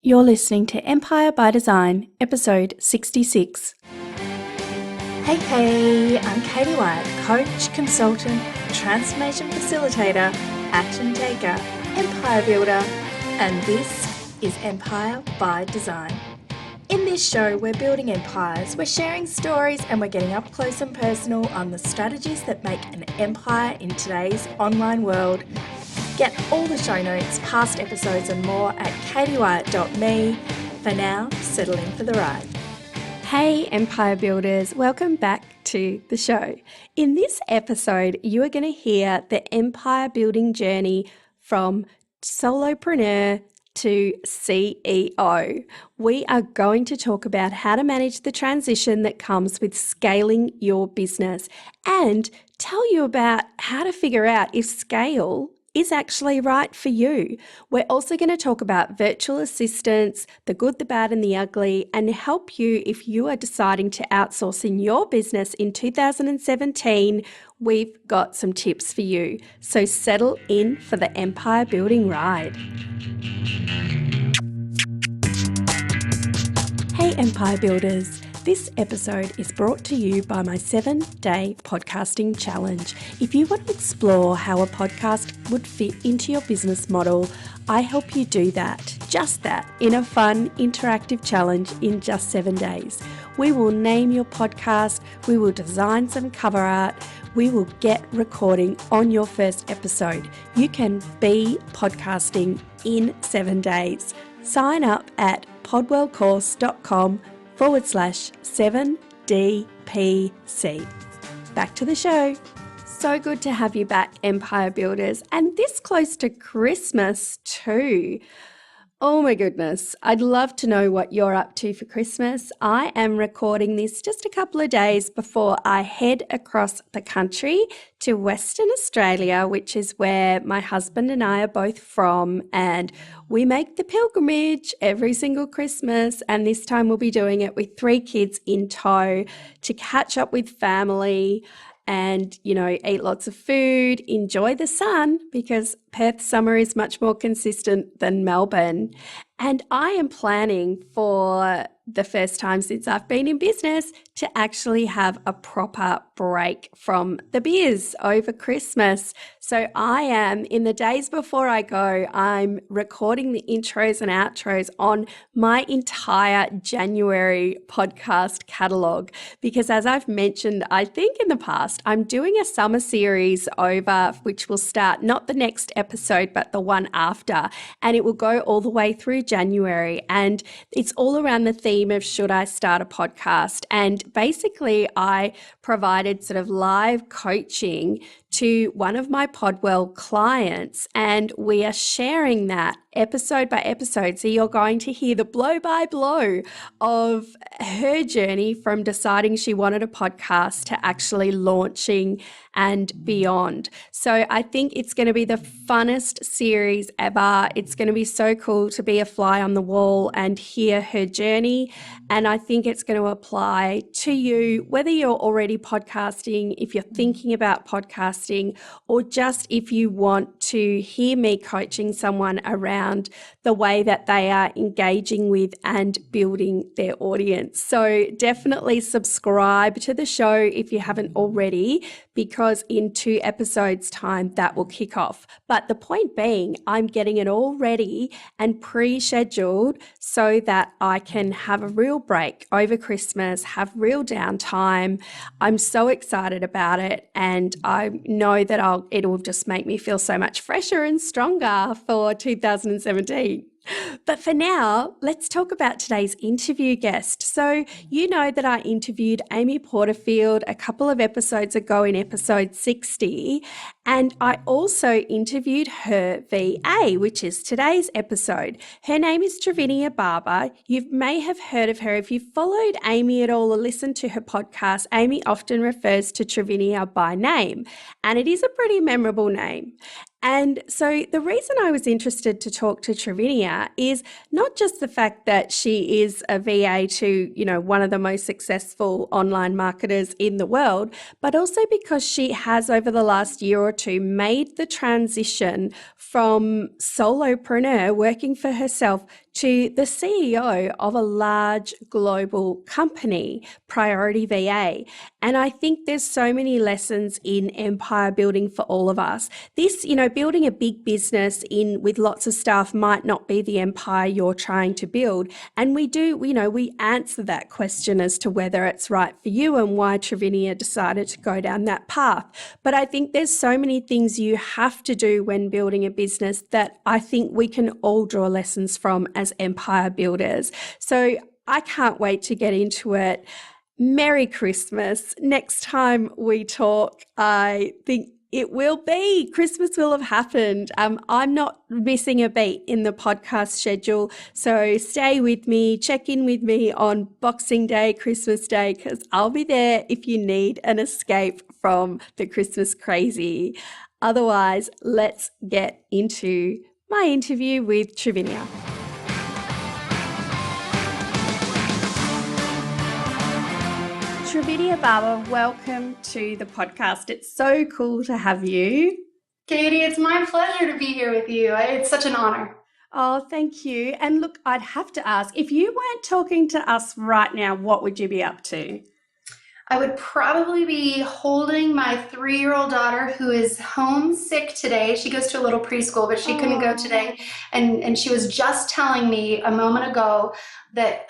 You're listening to Empire by Design, episode 66. Hey, I'm Katie White, coach, consultant, transformation facilitator, action taker, empire builder, and this is Empire by Design. In this show, we're building empires, we're sharing stories, and we're getting up close and personal on the strategies that make an empire in today's online world. Get all the show notes, past episodes and more at katiewyatt.me. For now, settle in for the ride. Hey Empire Builders, welcome back to the show. In this episode, you are going to hear the empire building journey from solopreneur to CEO. We are going to talk about how to manage the transition that comes with scaling your business and tell you about how to figure out if scale is actually right for you. We're also going to talk about virtual assistants, the good, the bad, and the ugly, and help you if you are deciding to outsource in your business in 2017. We've got some tips for you. So settle in for the empire building ride. Hey Empire Builders. This episode is brought to you by my 7-day podcasting challenge. If you want to explore how a podcast would fit into your business model, I help you do that, just that, in a fun, interactive challenge in just 7 days. We will name your podcast, we will design some cover art, we will get recording on your first episode. You can be podcasting in 7 days. Sign up at podwellcourse.com/7DPC. Back to the show. So good to have you back, Empire Builders, and this close to Christmas too. Oh my goodness, I'd love to know what you're up to for Christmas. I am recording this just a couple of days before I head across the country to Western Australia, which is where my husband and I are both from, and we make the pilgrimage every single Christmas, and this time we'll be doing it with 3 kids in tow to catch up with family and, eat lots of food, enjoy the sun, because Perth summer is much more consistent than Melbourne. And I am planning for the first time since I've been in business to actually have a proper break from the biz over Christmas. So I am, in the days before I go, I'm recording the intros and outros on my entire January podcast catalogue, because as I've mentioned, I think in the past, I'm doing a summer series over, which will start not the next episode, but the one after, and it will go all the way through January, and it's all around the theme of should I start a podcast. And basically I provided sort of live coaching to one of my Podwell clients, and we are sharing that episode by episode. So you're going to hear the blow by blow of her journey from deciding she wanted a podcast to actually launching and beyond. So I think it's going to be the funnest series ever. It's going to be so cool to be a fly on the wall and hear her journey. And I think it's going to apply to you, whether you're already podcasting, if you're thinking about podcasting, or just if you want to hear me coaching someone around the way that they are engaging with and building their audience. So definitely subscribe to the show if you haven't already, because in 2 episodes' time that will kick off. But the point being, I'm getting it all ready and pre-scheduled so that I can have a real break over Christmas, have real downtime. I'm so excited about it, and I know that it will just make me feel so much fresher and stronger for 2017. But for now, let's talk about today's interview guest. So you know that I interviewed Amy Porterfield a couple of episodes ago in episode 60, and I also interviewed her VA, which is today's episode. Her name is Trivinia Barber. You may have heard of her. If you've followed Amy at all or listened to her podcast, Amy often refers to Trivinia by name, and it is a pretty memorable name. And so the reason I was interested to talk to Trivinia is not just the fact that she is a VA to, one of the most successful online marketers in the world, but also because she has over the last year or two made the transition from solopreneur, working for herself, to the CEO of a large global company, Priority VA. And I think there's so many lessons in empire building for all of us. This, building a big business with lots of staff might not be the empire you're trying to build. And we answer that question as to whether it's right for you and why Trivinia decided to go down that path. But I think there's so many things you have to do when building a business that I think we can all draw lessons from as empire builders. So I can't wait to get into it. Merry Christmas. Next time we talk, I think Christmas will have happened. I'm not missing a beat in the podcast schedule. So stay with me, check in with me on Boxing Day, Christmas Day, because I'll be there if you need an escape from the Christmas crazy. Otherwise, let's get into my interview with Trivinia. Trivinia Barber, welcome to the podcast. It's so cool to have you. Katie, it's my pleasure to be here with you. It's such an honor. Oh, thank you. And look, I'd have to ask, if you weren't talking to us right now, what would you be up to? I would probably be holding my 3-year-old daughter who is homesick today. She goes to a little preschool, but she couldn't go today. And she was just telling me a moment ago that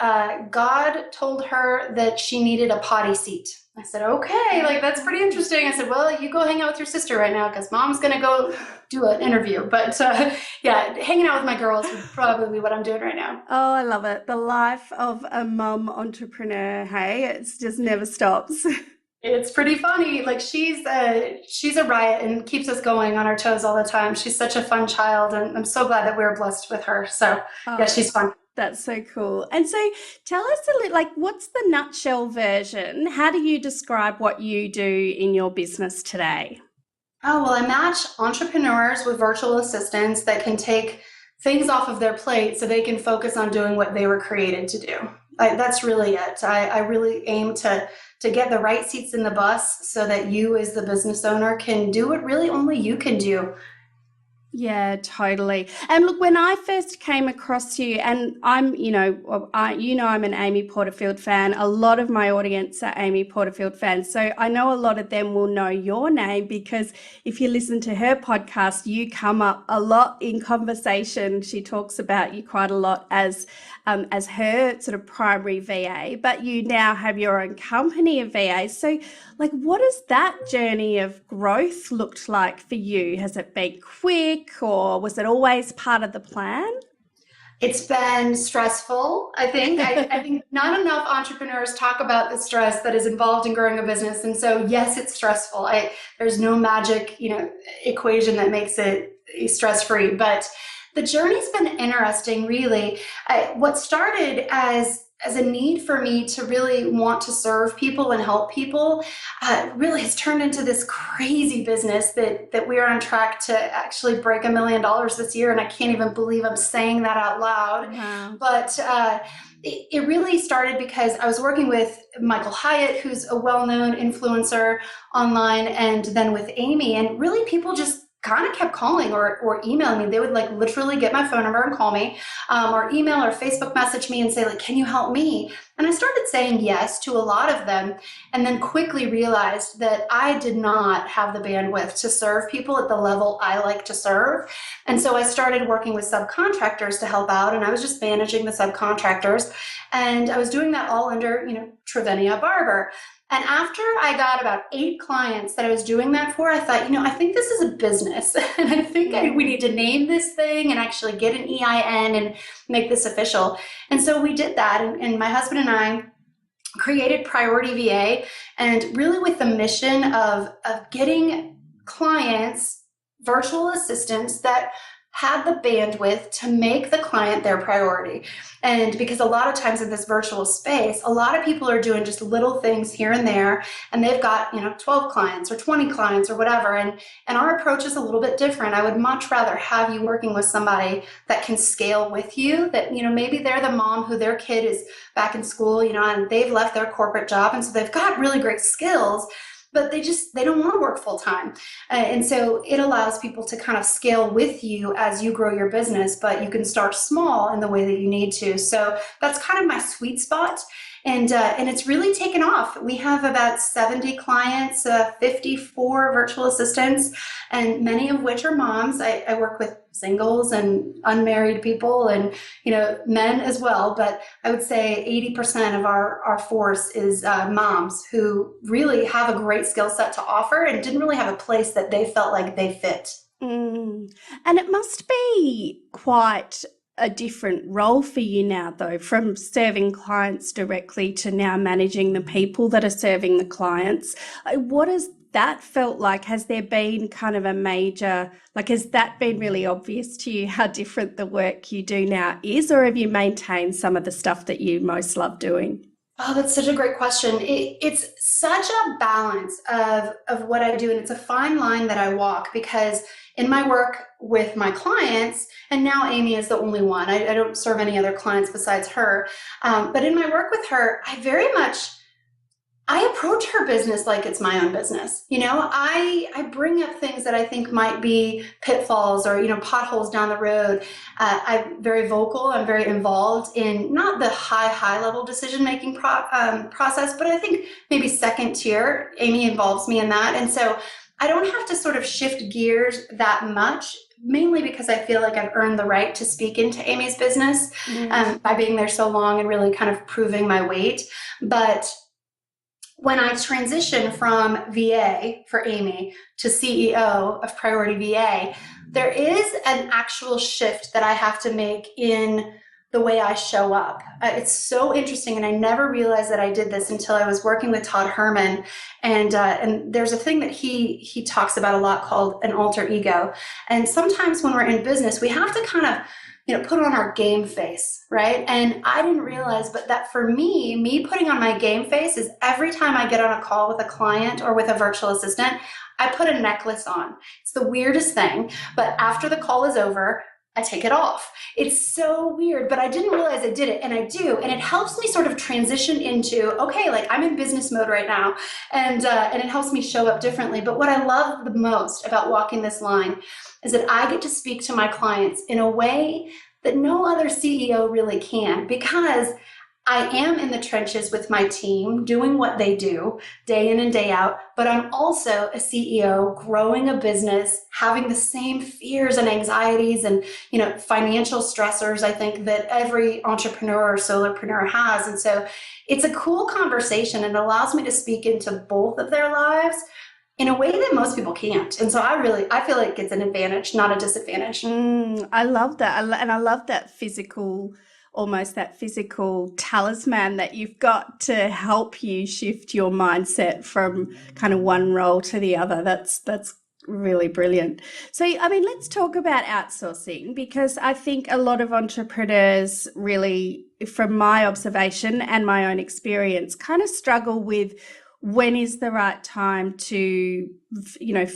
God told her that she needed a potty seat. I said, okay, that's pretty interesting. I said, well, you go hang out with your sister right now because mom's going to go do an interview. But hanging out with my girls would probably be what I'm doing right now. Oh, I love it. The life of a mum entrepreneur, hey, it just never stops. It's pretty funny. She's a riot and keeps us going on our toes all the time. She's such a fun child, and I'm so glad that we're blessed with her. So yeah, she's fun. That's so cool. And so tell us a little, what's the nutshell version? How do you describe what you do in your business today? Oh, well, I match entrepreneurs with virtual assistants that can take things off of their plate so they can focus on doing what they were created to do. That's really it. I really aim to get the right seats in the bus so that you as the business owner can do what really only you can do. Yeah, totally. And look, when I first came across you, and I'm an Amy Porterfield fan. A lot of my audience are Amy Porterfield fans. So I know a lot of them will know your name because if you listen to her podcast, you come up a lot in conversation. She talks about you quite a lot as her sort of primary VA, but you now have your own company of VAs. So what has that journey of growth looked like for you? Has it been quick or was it always part of the plan? It's been stressful, I think. I think not enough entrepreneurs talk about the stress that is involved in growing a business. And so, yes, it's stressful. There's no magic, equation that makes it stress-free, but the journey's been interesting, really. What started as a need for me to really want to serve people and help people really has turned into this crazy business that we are on track to actually break $1 million this year. And I can't even believe I'm saying that out loud. Wow. But it really started because I was working with Michael Hyatt, who's a well-known influencer online, and then with Amy. And really people just kind of kept calling or emailing me. They would literally get my phone number and call me, or email or Facebook message me and say can you help me? And I started saying yes to a lot of them, and then quickly realized that I did not have the bandwidth to serve people at the level I like to serve. And so I started working with subcontractors to help out, and I was just managing the subcontractors. And I was doing that all under, Trivinia Barber. And after I got about 8 clients that I was doing that for, I thought, I think this is a business. And I think we need to name this thing and actually get an EIN and make this official. And so we did that. And my husband and I created Priority VA, and really with the mission of getting clients, virtual assistants that had the bandwidth to make the client their priority. And because a lot of times in this virtual space, a lot of people are doing just little things here and there, and they've got 12 clients or 20 clients or whatever, and our approach is a little bit different. I would much rather have you working with somebody that can scale with you, that maybe they're the mom who their kid is back in school, and they've left their corporate job, and so they've got really great skills. but they don't want to work full time. And so it allows people to kind of scale with you as you grow your business, but you can start small in the way that you need to. So that's kind of my sweet spot. And it's really taken off. We have about 70 clients, 54 virtual assistants, and many of which are moms. I work with singles and unmarried people and, men as well. But I would say 80% of our force is moms who really have a great skill set to offer and didn't really have a place that they felt like they fit. And it must be quite a different role for you now, though, from serving clients directly to now managing the people that are serving the clients. What has that felt like? Has there been kind of a major, has that been really obvious to you how different the work you do now is, or have you maintained some of the stuff that you most love doing? Oh, that's such a great question. It's such a balance of what I do, and it's a fine line that I walk, because in my work with my clients, and now Amy is the only one, I don't serve any other clients besides her, but in my work with her, I approach her business like it's my own business. I bring up things that I think might be pitfalls or, potholes down the road. I'm very vocal. I'm very involved in not the high level decision-making process, but I think maybe second tier. Amy involves me in that. And so I don't have to sort of shift gears that much, mainly because I feel like I've earned the right to speak into Amy's business by being there so long and really kind of proving my weight. But when I transition from VA for Amy to CEO of Priority VA, there is an actual shift that I have to make in the way I show up. It's so interesting, and I never realized that I did this until I was working with Todd Herman. And there's a thing that he talks about a lot called an alter ego. And sometimes when we're in business, we have to kind of put on our game face, right? And I didn't realize, but that for me putting on my game face is every time I get on a call with a client or with a virtual assistant, I put a necklace on. It's the weirdest thing, but after the call is over, I take it off. It's so weird, but I didn't realize I did it, and I do. And it helps me sort of transition into, okay, I'm in business mode right now, and it helps me show up differently. But what I love the most about walking this line is that I get to speak to my clients in a way that no other CEO really can, because I am in the trenches with my team doing what they do day in and day out, but I'm also a CEO growing a business, having the same fears and anxieties and, financial stressors, I think, that every entrepreneur or solopreneur has. And so it's a cool conversation, and it allows me to speak into both of their lives in a way that most people can't. And so I feel like it's an advantage, not a disadvantage. I love that. And I love that almost that physical talisman that you've got to help you shift your mindset from kind of one role to the other. That's really brilliant. So, let's talk about outsourcing, because I think a lot of entrepreneurs really, from my observation and my own experience, kind of struggle with when is the right time to,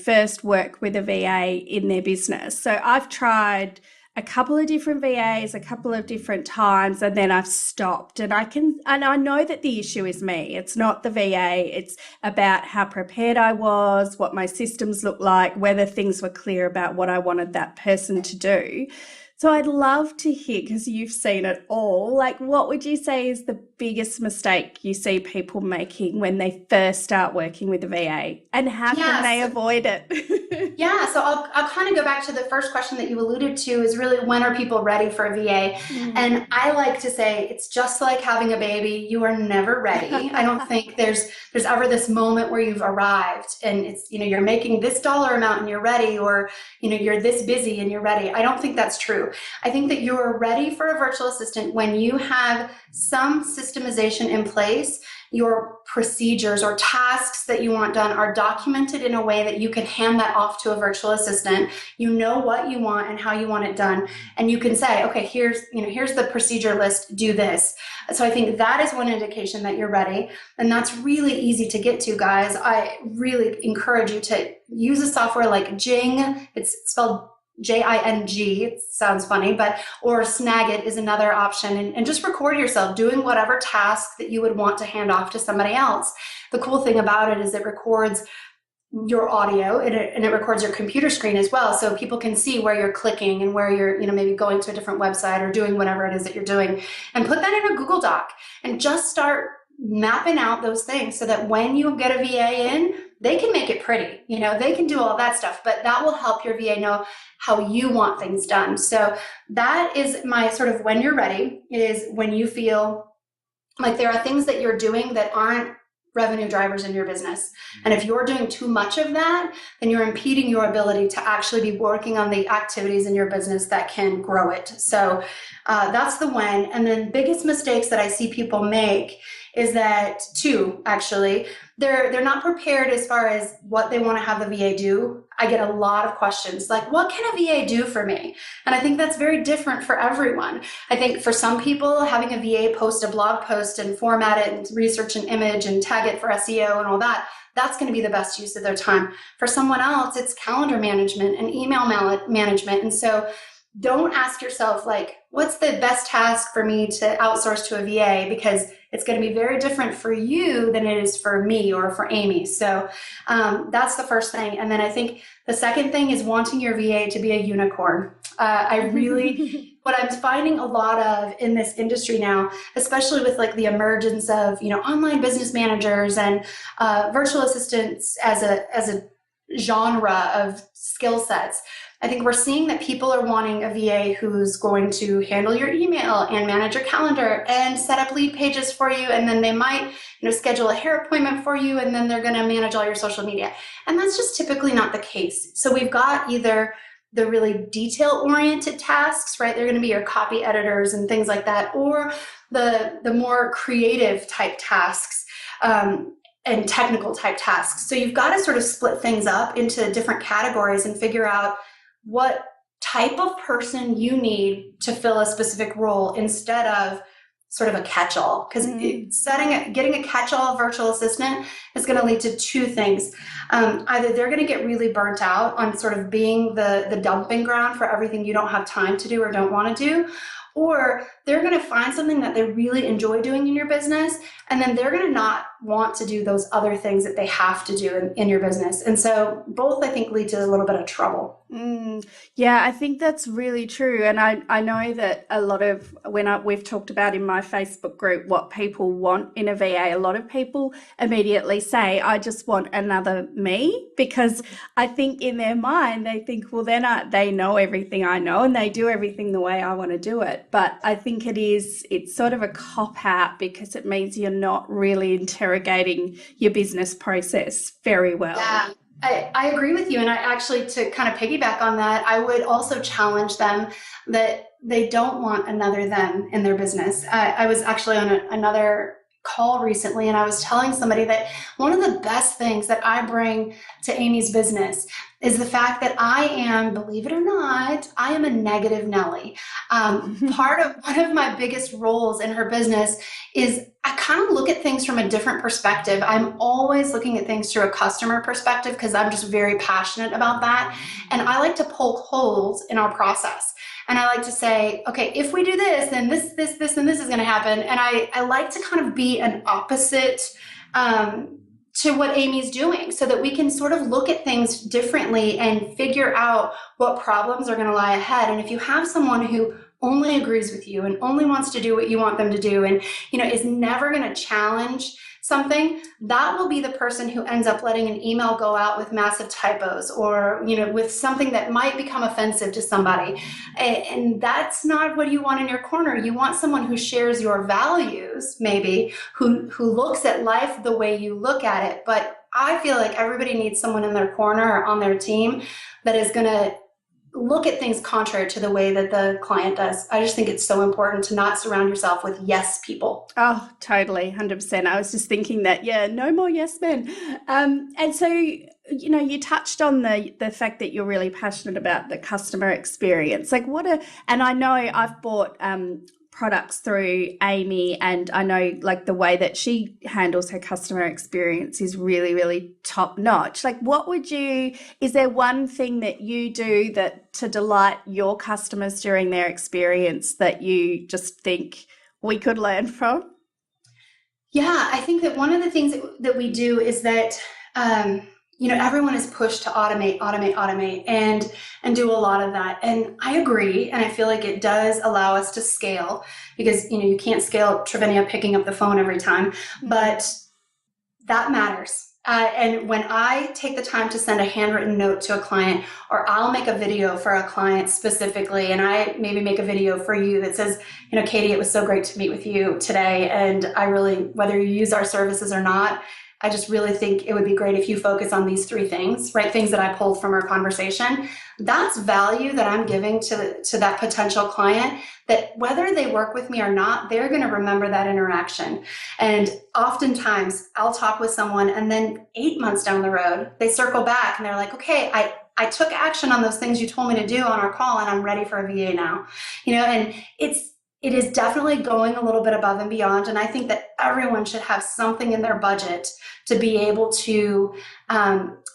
first work with a VA in their business. So I've tried a couple of different VAs, a couple of different times, and then I've stopped. And I know that the issue is me. It's not the VA. It's about how prepared I was, what my systems look like, whether things were clear about what I wanted that person to do. So I'd love to hear, because you've seen it all, what would you say is the biggest mistake you see people making when they first start working with a VA, and how can they avoid it? Yeah, so I'll kind of go back to the first question that you alluded to, is really, when are people ready for a VA? And I like to say it's just like having a baby. You are never ready. I don't think there's ever this moment where you've arrived and it's, you're making this dollar amount and you're ready, or, you're this busy and you're ready. I don't think that's true. I think that you're ready for a virtual assistant when you have some systemization in place. Your procedures or tasks that you want done are documented in a way that you can hand that off to a virtual assistant. You know what you want and how you want it done. And you can say, okay, here's the procedure list, do this. So I think that is one indication that you're ready. And that's really easy to get to, guys. I really encourage you to use a software like Jing. It's spelled Jing, it sounds funny, or Snagit is another option. And just record yourself doing whatever task that you would want to hand off to somebody else. The cool thing about it is it records your audio and it records your computer screen as well. So people can see where you're clicking and where you're, maybe going to a different website or doing whatever it is that you're doing, and put that in a Google Doc and just start mapping out those things so that when you get a VA in, they can make it pretty, they can do all that stuff, but that will help your VA know how you want things done. So that is my sort of when you're ready, is when you feel like there are things that you're doing that aren't revenue drivers in your business. And if you're doing too much of that, then you're impeding your ability to actually be working on the activities in your business that can grow it. So that's the when. And then biggest mistakes that I see people make is that actually, they're not prepared as far as what they want to have the VA do. I get a lot of questions like, what can a VA do for me? And I think that's very different for everyone. I think for some people, having a VA post a blog post and format it and research an image and tag it for SEO and all that, that's going to be the best use of their time. For someone else, it's calendar management and email management. And so don't ask yourself, like, what's the best task for me to outsource to a VA? Because it's going to be very different for you than it is for me or for Amy. So that's the first thing. And then I think the second thing is wanting your VA to be a unicorn. I really, what I'm finding a lot of in this industry now, especially with like the emergence of, online business managers and virtual assistants as a genre of skill sets, I think we're seeing that people are wanting a VA who's going to handle your email and manage your calendar and set up lead pages for you. And then they might, schedule a hair appointment for you. And then they're going to manage all your social media. And that's just typically not the case. So we've got either the really detail-oriented tasks, right? They're going to be your copy editors and things like that, or the more creative type tasks. And technical type tasks. So you've got to sort of split things up into different categories and figure out what type of person you need to fill a specific role instead of sort of a catch-all. Because getting a catch-all virtual assistant is going to lead to two things. Either they're going to get really burnt out on sort of being the dumping ground for everything you don't have time to do or don't want to do, or they're going to find something that they really enjoy doing in your business, and then they're going to not want to do those other things that they have to do in your business. And so both, I think, lead to a little bit of trouble. Yeah, I think that's really true. And I know that a lot of we've talked about in my Facebook group what people want in a VA, a lot of people immediately say, I just want another me, because I think in their mind, they think, well, they know everything I know and they do everything the way I want to do it. But I think it's sort of a cop out, because it means you're not really interrogating your business process very well. Yeah. I agree with you. And I actually, to kind of piggyback on that, I would also challenge them that they don't want another them in their business. I was actually on another call recently, and I was telling somebody that one of the best things that I bring to Amy's business is the fact that I am, believe it or not, I am a negative Nelly. One of my biggest roles in her business is I kind of look at things from a different perspective. I'm always looking at things through a customer perspective because I'm just very passionate about that. And I like to poke holes in our process. And I like to say, okay, if we do this, then this, and this is going to happen. And I like to kind of be an opposite to what Amy's doing, so that we can sort of look at things differently and figure out what problems are going to lie ahead. And if you have someone who only agrees with you and only wants to do what you want them to do, and is never going to challenge something, that will be the person who ends up letting an email go out with massive typos, or with something that might become offensive to somebody. And that's not what you want in your corner. You want someone who shares your values, maybe, who looks at life the way you look at it. But I feel like everybody needs someone in their corner or on their team that is going to look at things contrary to the way that the client does. I just think it's so important to not surround yourself with yes people. Oh, totally. 100%. I was just thinking that, no more yes men. And so, you touched on the fact that you're really passionate about the customer experience. Like and I know I've bought products through Amy, and I know like the way that she handles her customer experience is really, really top notch. Like, is there one thing that you do that to delight your customers during their experience that you just think we could learn from? Yeah, I think that one of the things that we do is that, everyone is pushed to automate, and do a lot of that. And I agree, and I feel like it does allow us to scale because you can't scale Trivinia picking up the phone every time, but that matters. And when I take the time to send a handwritten note to a client, or I'll make a video for a client specifically, and I maybe make a video for you that says, Katie, it was so great to meet with you today. And I really, whether you use our services or not, I just really think it would be great if you focus on these 3 things, right? Things that I pulled from our conversation. That's value that I'm giving to that potential client, that whether they work with me or not, they're going to remember that interaction. And oftentimes I'll talk with someone and then 8 months down the road, they circle back and they're like, okay, I took action on those things you told me to do on our call, and I'm ready for a VA now. And it is definitely going a little bit above and beyond. And I think that everyone should have something in their budget to be able to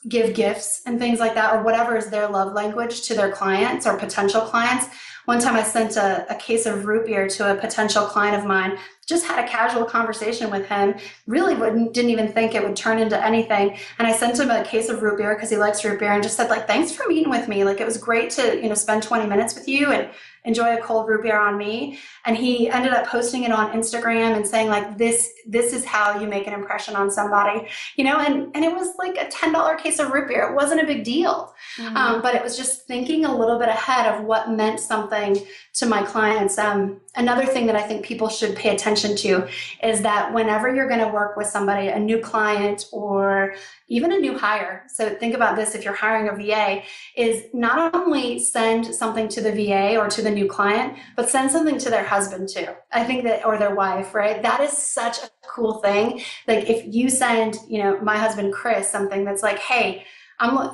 give gifts and things like that, or whatever is their love language to their clients or potential clients. One time I sent a case of root beer to a potential client of mine, just had a casual conversation with him, really didn't even think it would turn into anything. And I sent him a case of root beer because he likes root beer, and just said, like, thanks for meeting with me. Like, it was great to, spend 20 minutes with you and enjoy a cold root beer on me. And he ended up posting it on Instagram and saying, like, this is how you make an impression on somebody, and it was like a $10 case of root beer. It wasn't a big deal. But it was just thinking a little bit ahead of what meant something to my clients. Another thing that I think people should pay attention to is that whenever you're going to work with somebody, a new client or even a new hire, so think about this, if you're hiring a VA, is not only send something to the VA or to the new client, but send something to their husband too. I think that, or their wife, right? That is such a cool thing. Like, if you send, my husband, Chris, something that's like, hey,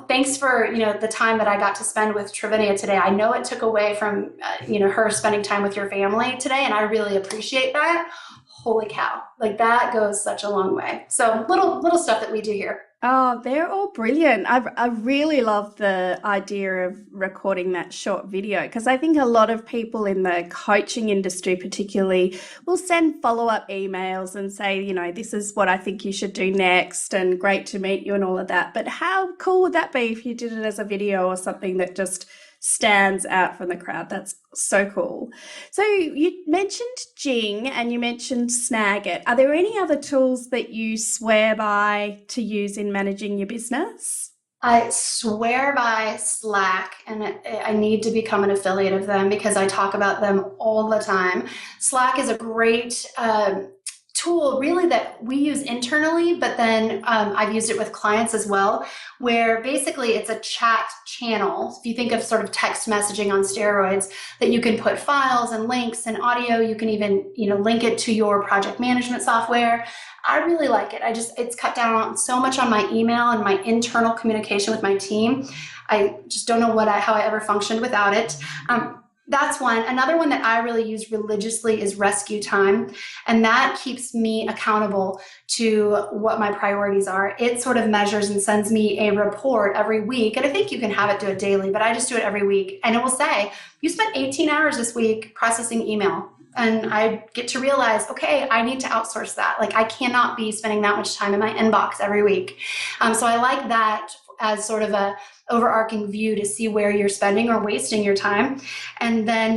thanks for, the time that I got to spend with Trivinia today. I know it took away from, her spending time with your family today, and I really appreciate that. Holy cow. Like, that goes such a long way. So little stuff that we do here. Oh, they're all brilliant. I really love the idea of recording that short video, because I think a lot of people in the coaching industry particularly will send follow-up emails and say, this is what I think you should do next, and great to meet you and all of that. But how cool would that be if you did it as a video or something that just stands out from the crowd? That's so cool. So you mentioned Jing and you mentioned Snagit. Are there any other tools that you swear by to use in managing your business? I swear by Slack, and I need to become an affiliate of them because I talk about them all the time. Slack is a great tool really that we use internally, but then I've used it with clients as well, where basically it's a chat channel. If you think of sort of text messaging on steroids, that you can put files and links and audio, you can even, link it to your project management software. I really like it. It's cut down so much on my email and my internal communication with my team. I just don't know how I ever functioned without it. That's one. Another one that I really use religiously is Rescue Time, and that keeps me accountable to what my priorities are. It sort of measures and sends me a report every week, and I think you can have it do it daily, but I just do it every week, and it will say, you spent 18 hours this week processing email. And I get to realize, okay, I need to outsource that. Like, I cannot be spending that much time in my inbox every week. So I like that as sort of a overarching view to see where you're spending or wasting your time. And then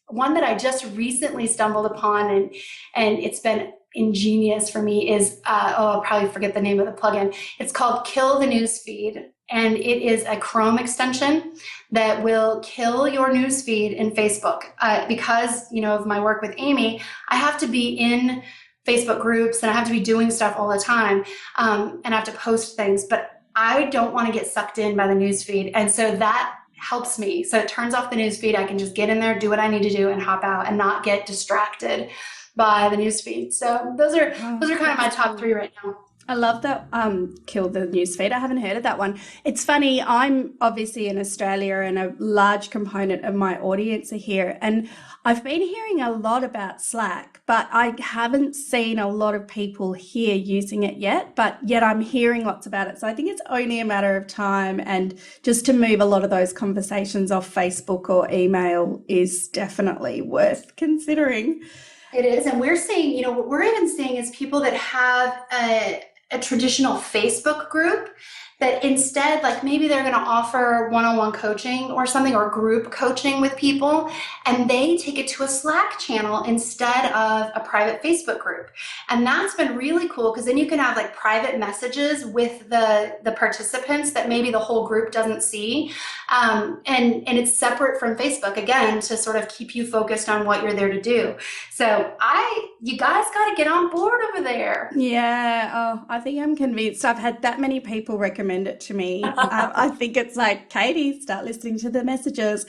one that I just recently stumbled upon, and it's been ingenious for me, is, I'll probably forget the name of the plugin. It's called Kill the Newsfeed. And it is a Chrome extension that will kill your newsfeed in Facebook. Because, of my work with Amy, I have to be in Facebook groups and I have to be doing stuff all the time. And I have to post things, but I don't want to get sucked in by the newsfeed. And so that helps me. So it turns off the newsfeed. I can just get in there, do what I need to do, and hop out and not get distracted by the newsfeed. So those are kind of my top 3 right now. I love that Kill the Newsfeed. I haven't heard of that one. It's funny, I'm obviously in Australia and a large component of my audience are here. And I've been hearing a lot about Slack, but I haven't seen a lot of people here using it yet, but yet I'm hearing lots about it. So I think it's only a matter of time. And just to move a lot of those conversations off Facebook or email is definitely worth considering. It is. And we're seeing, what we're even seeing is people that have a traditional Facebook group that instead, like maybe they're going to offer one-on-one coaching or something, or group coaching with people, and they take it to a Slack channel instead of a private Facebook group. And that's been really cool, because then you can have like private messages with the participants that maybe the whole group doesn't see. And it's separate from Facebook, again, to sort of keep you focused on what you're there to do. So you guys got to get on board over there. Yeah. Oh, I think I'm convinced. I've had that many people recommend it to me. I think it's like, Katie, start listening to the messages.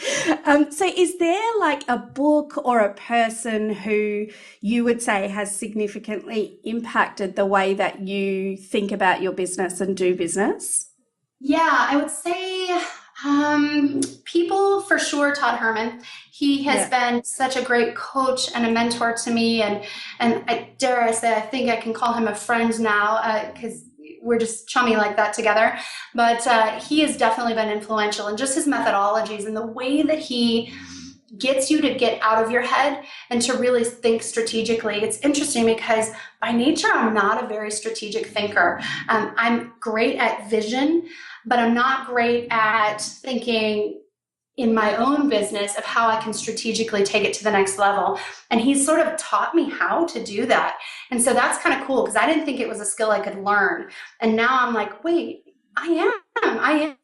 So is there like a book or a person who you would say has significantly impacted the way that you think about your business and do business? Yeah, I would say people for sure. Todd Herman. He has been such a great coach and a mentor to me, and I dare I say I think I can call him a friend now, because we're just chummy like that together. But he has definitely been influential, and just his methodologies and the way that he gets you to get out of your head and to really think strategically. It's interesting because by nature, I'm not a very strategic thinker. I'm great at vision, but I'm not great at thinking in my own business of how I can strategically take it to the next level. And he's sort of taught me how to do that. And so that's kind of cool, because I didn't think it was a skill I could learn. And now I'm like, wait, I am.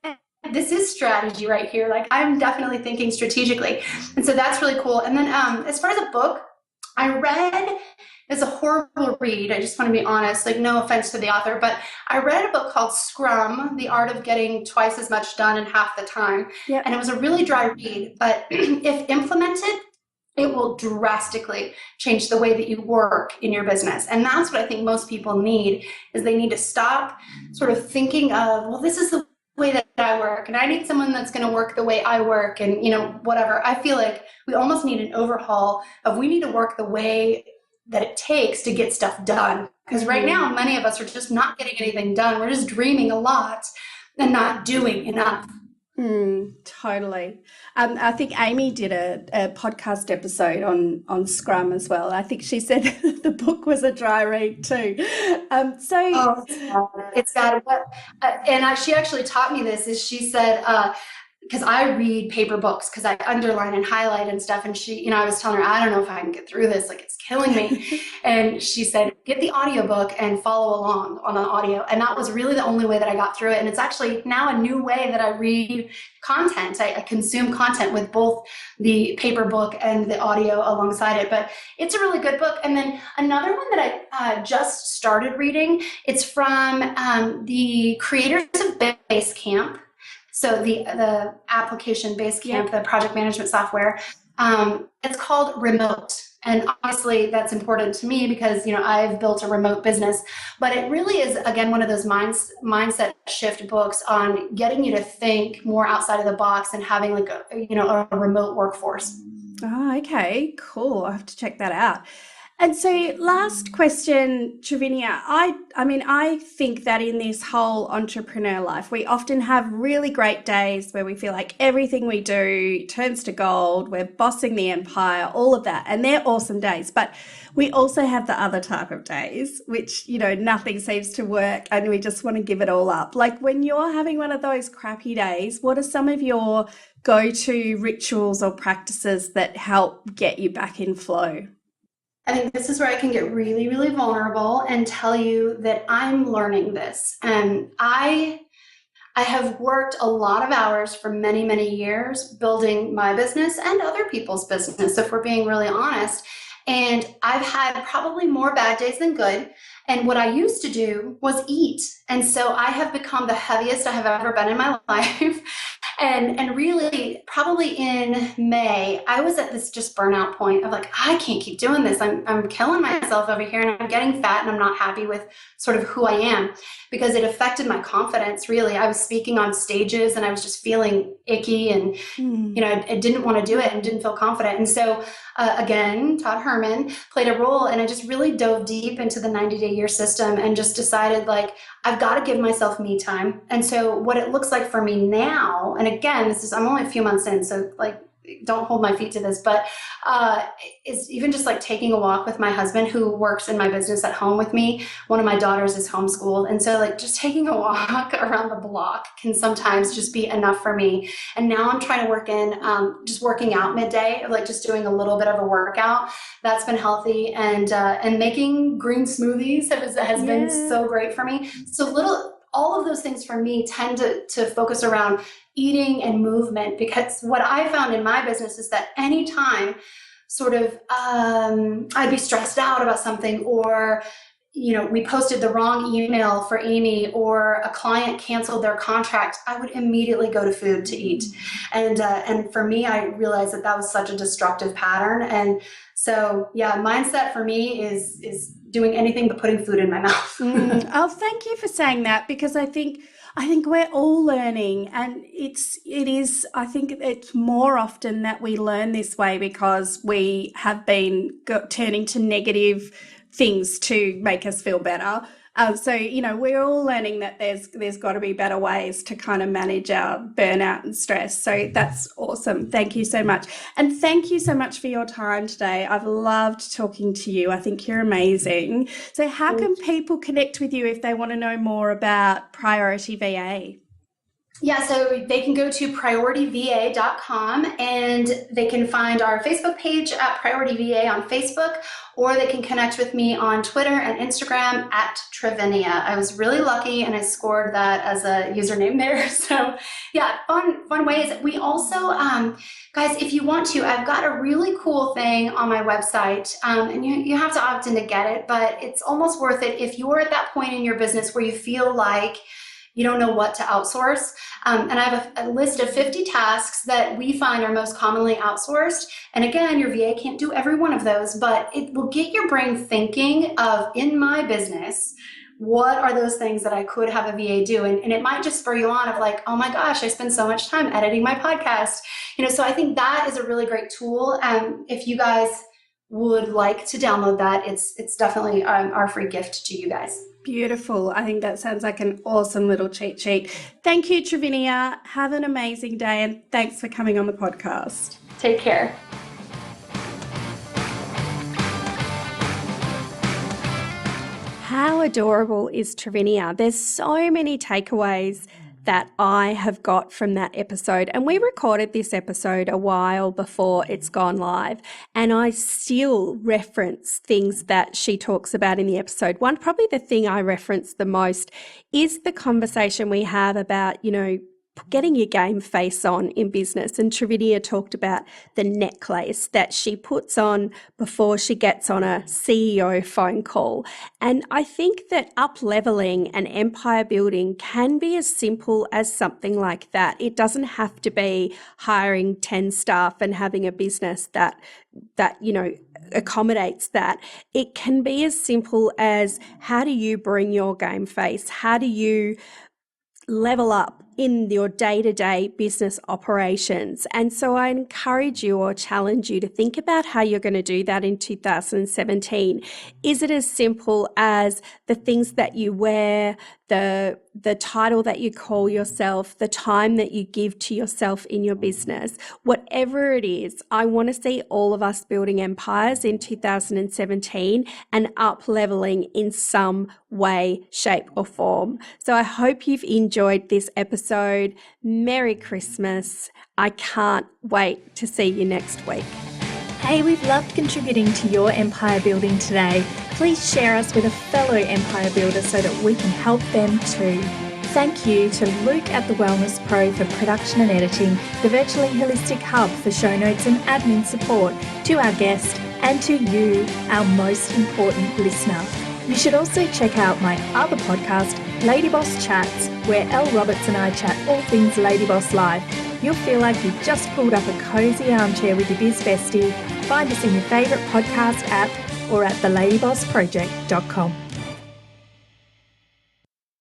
This is strategy right here. Like, I'm definitely thinking strategically. And so that's really cool. And then as far as a book, I read, it's a horrible read. I just want to be honest, like no offense to the author, but I read a book called Scrum, The Art of Getting Twice as Much Done in Half the Time. Yep. And it was a really dry read, but if implemented, it will drastically change the way that you work in your business. And that's what I think most people need, is they need to stop sort of thinking of, well, this is the way that I work, and I need someone that's going to work the way I work, and whatever. I feel like we almost need an overhaul of, we need to work the way that it takes to get stuff done. Because right now, many of us are just not getting anything done. We're just dreaming a lot and not doing enough. Totally. I think Amy did a podcast episode on Scrum as well. I think she said the book was a dry read too. It's got and she actually taught me this. Is she said, because I read paper books, because I underline and highlight and stuff. And she, I was telling her, I don't know if I can get through this. Like, it's killing me. And she said, get the audiobook and follow along on the audio. And that was really the only way that I got through it. And it's actually now a new way that I read content. I consume content with both the paper book and the audio alongside it. But it's a really good book. And then another one that I just started reading, it's from the creators of Basecamp. So the application Basecamp, the project management software, it's called Remote. And obviously that's important to me because, I've built a remote business, but it really is, again, one of those mindset shift books on getting you to think more outside of the box and having like a remote workforce. Oh, okay, cool. I have to check that out. And so last question, Trivinia, I think that in this whole entrepreneur life, we often have really great days where we feel like everything we do turns to gold, we're bossing the empire, all of that. And they're awesome days. But we also have the other type of days, which, nothing seems to work and we just want to give it all up. Like when you're having one of those crappy days, what are some of your go-to rituals or practices that help get you back in flow? I think this is where I can get really, really vulnerable and tell you that I'm learning this. And I have worked a lot of hours for many, many years building my business and other people's business, if we're being really honest. And I've had probably more bad days than good. And what I used to do was eat. And so I have become the heaviest I have ever been in my life. And really, probably in May, I was at this just burnout point of like, I can't keep doing this. I'm killing myself over here, and I'm getting fat, and I'm not happy with sort of who I am, because it affected my confidence. Really, I was speaking on stages and I was just feeling icky, and I didn't want to do it and didn't feel confident. And so again, Todd Herman played a role, and I just really dove deep into the 90-day year system and just decided, like, I've got to give myself me time. And so what it looks like for me now, and again, I'm only a few months in, so like, don't hold my feet to this, but is even just like taking a walk with my husband, who works in my business at home with me. One of my daughters is homeschooled. And so like just taking a walk around the block can sometimes just be enough for me. And now I'm trying to work in just working out midday, like just doing a little bit of a workout. That's been healthy. And making green smoothies has been so great for me. So all of those things for me tend to focus around eating and movement, because what I found in my business is that anytime sort of I'd be stressed out about something, or we posted the wrong email for Amy, or a client canceled their contract, I would immediately go to food to eat. And for me, I realized that was such a destructive pattern. And so, mindset for me is doing anything but putting food in my mouth. Oh, thank you for saying that, because I think we're all learning, and I think it's more often that we learn this way because we have been turning to negative things to make us feel better. So, we're all learning that there's got to be better ways to kind of manage our burnout and stress. So that's awesome. Thank you so much. And thank you so much for your time today. I've loved talking to you. I think you're amazing. So how can people connect with you if they want to know more about Priority VA? Yeah, so they can go to priorityva.com, and they can find our Facebook page at Priority VA on Facebook, or they can connect with me on Twitter and Instagram at Trivinia. I was really lucky and I scored that as a username there. So yeah, fun ways. We also, guys, if you want to, I've got a really cool thing on my website, and you have to opt in to get it, but it's almost worth it if you're at that point in your business where you feel like you don't know what to outsource. And I have a list of 50 tasks that we find are most commonly outsourced. And again, your VA can't do every one of those, but it will get your brain thinking of, in my business, what are those things that I could have a VA do? And it might just spur you on of like, oh my gosh, I spend so much time editing my podcast. So I think that is a really great tool. If you guys would like to download that, it's definitely our free gift to you guys. Beautiful. I think that sounds like an awesome little cheat sheet. Thank you, Trivinia. Have an amazing day, and thanks for coming on the podcast. Take care. How adorable is Trivinia? There's so many takeaways that I have got from that episode. And we recorded this episode a while before it's gone live. And I still reference things that she talks about in the episode. One, probably the thing I reference the most is the conversation we have about, getting your game face on in business. And Trivinia talked about the necklace that she puts on before she gets on a CEO phone call. And I think that up-leveling and empire building can be as simple as something like that. It doesn't have to be hiring 10 staff and having a business that accommodates that. It can be as simple as, how do you bring your game face? How do you level up in your day-to-day business operations? And so I encourage you or challenge you to think about how you're going to do that in 2017. Is it as simple as the things that you wear, the title that you call yourself, the time that you give to yourself in your business? Whatever it is, I want to see all of us building empires in 2017 and up-leveling in some way, shape or form. So I hope you've enjoyed this episode. Merry Christmas. I can't wait to see you next week. Hey, we've loved contributing to your empire building today. Please share us with a fellow empire builder so that we can help them too. Thank you to Luke at The Wellness Pro for production and editing, the Virtually Holistic Hub for show notes and admin support, to our guest, and to you, our most important listener. You should also check out my other podcast, Lady Boss Chats, where Elle Roberts and I chat all things Lady Boss life. You'll feel like you've just pulled up a cozy armchair with your biz bestie. Find us in your favourite podcast app or at theladybossproject.com.